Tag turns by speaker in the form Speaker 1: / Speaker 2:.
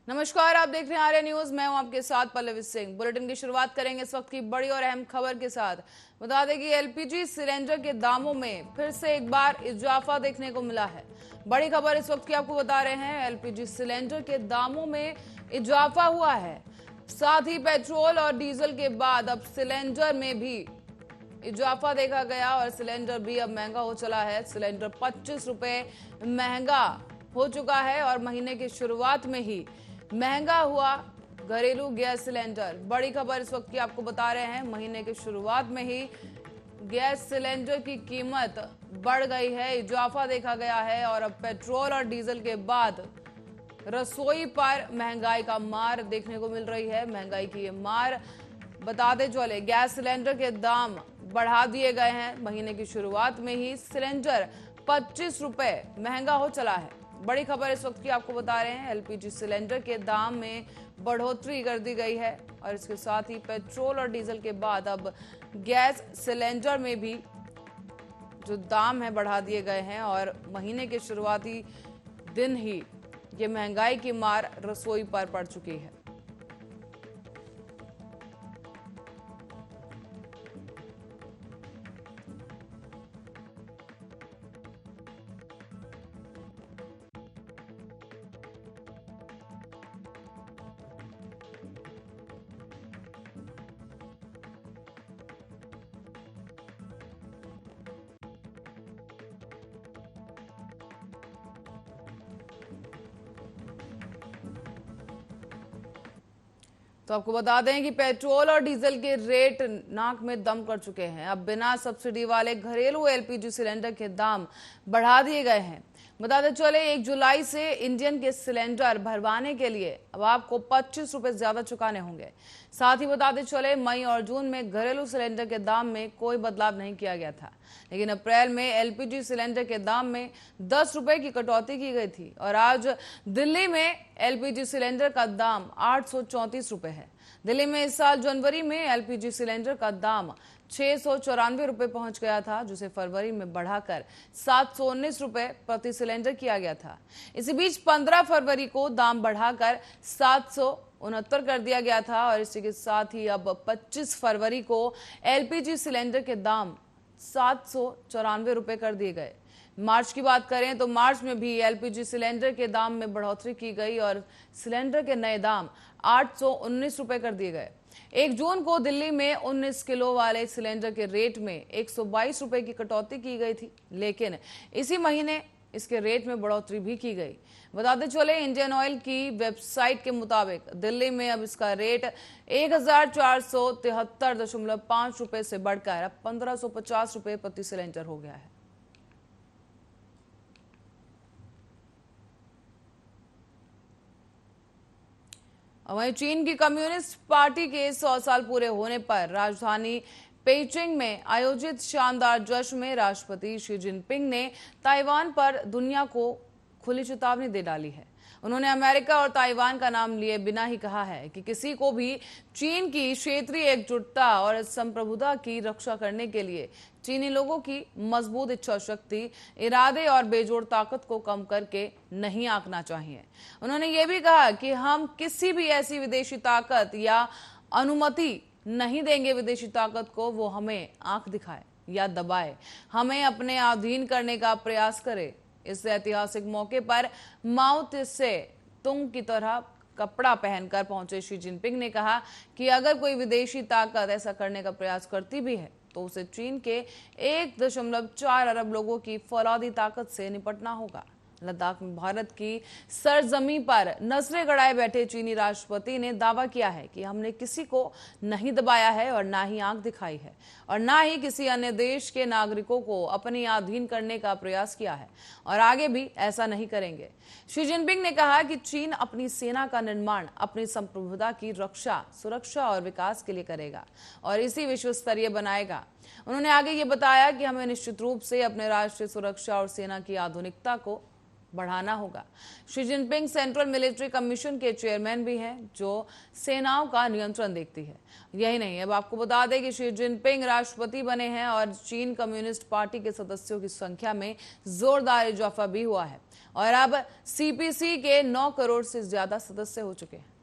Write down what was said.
Speaker 1: नमस्कार, आप देख रहे हैं आर्य न्यूज। मैं हूं आपके साथ पल्लवी सिंह। बुलेटिन की शुरुआत करेंगे इस वक्त की बड़ी और अहम खबर के साथ। बता दें कि एलपीजी सिलेंडर के दामों में फिर से एक बार इजाफा देखने को मिला है। बड़ी खबर इस वक्त की आपको बता रहे हैं, एलपीजी सिलेंडर के दामों में इजाफा हुआ है। साथ ही पेट्रोल और डीजल के बाद अब सिलेंडर में भी इजाफा देखा गया और सिलेंडर भी अब महंगा हो चला है। सिलेंडर 25 रुपए महंगा हो चुका है और महीने की शुरुआत में ही महंगा हुआ घरेलू गैस सिलेंडर। बड़ी खबर इस वक्त की आपको बता रहे हैं, महीने की शुरुआत में ही गैस सिलेंडर की कीमत बढ़ गई है, इजाफा देखा गया है और अब पेट्रोल और डीजल के बाद रसोई पर महंगाई का मार देखने को मिल रही है। महंगाई की ये मार बताते चले, गैस सिलेंडर के दाम बढ़ा दिए गए हैं। महीने की शुरुआत में ही सिलेंडर 25 रुपए महंगा हो चला है। बड़ी खबर इस वक्त की आपको बता रहे हैं, एलपीजी सिलेंडर के दाम में बढ़ोतरी कर दी गई है और इसके साथ ही पेट्रोल और डीजल के बाद अब गैस सिलेंडर में भी जो दाम है बढ़ा दिए गए हैं और महीने के शुरुआती दिन ही ये महंगाई की मार रसोई पर पड़ चुकी है। तो आपको बता दें कि पेट्रोल और डीजल के रेट नाक में दम कर चुके हैं। अब बिना सब्सिडी वाले घरेलू एलपीजी सिलेंडर के दाम बढ़ा दिए गए हैं। बताते चले, 1 जुलाई से इंडियन के सिलेंडर भरवाने के लिए अब आपको 25 रुपए ज्यादा चुकाने होंगे। साथ ही बताते चले, मई और जून में घरेलू सिलेंडर के दाम में कोई बदलाव नहीं किया गया था, लेकिन अप्रैल में एलपीजी सिलेंडर के दाम में 10 रुपए की कटौती की गई थी और आज दिल्ली में एलपीजी सिलेंडर का दाम 834 रुपए है। दिल्ली में इस साल जनवरी में एलपीजी सिलेंडर का दाम 694 रुपए पहुंच गया था, जिसे फरवरी में बढ़ाकर 719 रुपए प्रति सिलेंडर किया गया था। इसी बीच 15 फरवरी को दाम बढ़ाकर 769 कर दिया गया था और इसी के साथ ही अब 25 फरवरी को एलपीजी सिलेंडर के दाम 794 रुपए कर दिए गए। मार्च की बात करें तो मार्च में भी एलपीजी सिलेंडर के दाम में बढ़ोतरी की गई और सिलेंडर के नए दाम 819 रुपए कर दिए गए। 1 जून को दिल्ली में 19 किलो वाले सिलेंडर के रेट में 122 रुपए की कटौती की गई थी, लेकिन इसी महीने इसके रेट में बढ़ोतरी भी की गई। बताते चले, इंडियन ऑयल की वेबसाइट के मुताबिक दिल्ली में अब इसका रेट 1473.5 रुपए से बढ़कर अब 1550 रुपए प्रति सिलेंडर हो गया है। वहीं चीन की कम्युनिस्ट पार्टी के 100 साल पूरे होने पर राजधानी पेइचिंग में आयोजित शानदार जश्न में राष्ट्रपति शी जिनपिंग ने ताइवान पर दुनिया को खुली चेतावनी दे डाली है। उन्होंने अमेरिका और ताइवान का नाम लिए बिना ही कहा है कि किसी को भी चीन की क्षेत्रीय एकजुटता और संप्रभुता की रक्षा करने के लिए चीनी लोगों की मजबूत इच्छा शक्ति, इरादे और बेजोड़ ताकत को कम करके नहीं आंकना चाहिए। उन्होंने ये भी कहा कि हम किसी भी ऐसी विदेशी ताकत या अनुमति नहीं देंगे विदेशी ताकत को वो हमें आंख दिखाए या दबाए, हमें अपने अधीन करने का प्रयास करे। इस ऐतिहासिक मौके पर माओ से तुंग की तरह कपड़ा पहनकर पहुंचे शी जिनपिंग ने कहा कि अगर कोई विदेशी ताकत ऐसा करने का प्रयास करती भी है तो उसे चीन के 1.4 अरब लोगों की फौलादी ताकत से निपटना होगा। लद्दाख में भारत की सरजमी पर नजरें गड़ाए बैठे चीनी राष्ट्रपति ने दावा किया है कि हमने किसी को नहीं दबाया है और ना ही आंख दिखाई है और ना ही किसी अन्य देश के नागरिकों को अपने अधीन करने का प्रयास किया है और आगे भी ऐसा नहीं करेंगे। शी जिनपिंग ने कहा कि चीन अपनी सेना का निर्माण अपनी संप्रभुता की रक्षा, सुरक्षा और विकास के लिए करेगा और इसी विश्व स्तरीय बनाएगा। उन्होंने आगे ये बताया कि हमें निश्चित रूप से अपने राष्ट्रीय सुरक्षा और सेना की आधुनिकता को बढ़ाना होगा। Xi Jinping central military commission के चेयरमैन भी हैं, जो सेनाओं का नियंत्रण देखती है। यही नहीं, अब आपको बता दें कि शी जिनपिंग राष्ट्रपति बने हैं और चीन कम्युनिस्ट पार्टी के सदस्यों की संख्या में जोरदार इजाफा भी हुआ है और अब CPC के 9 करोड़ से ज्यादा सदस्य हो चुके हैं।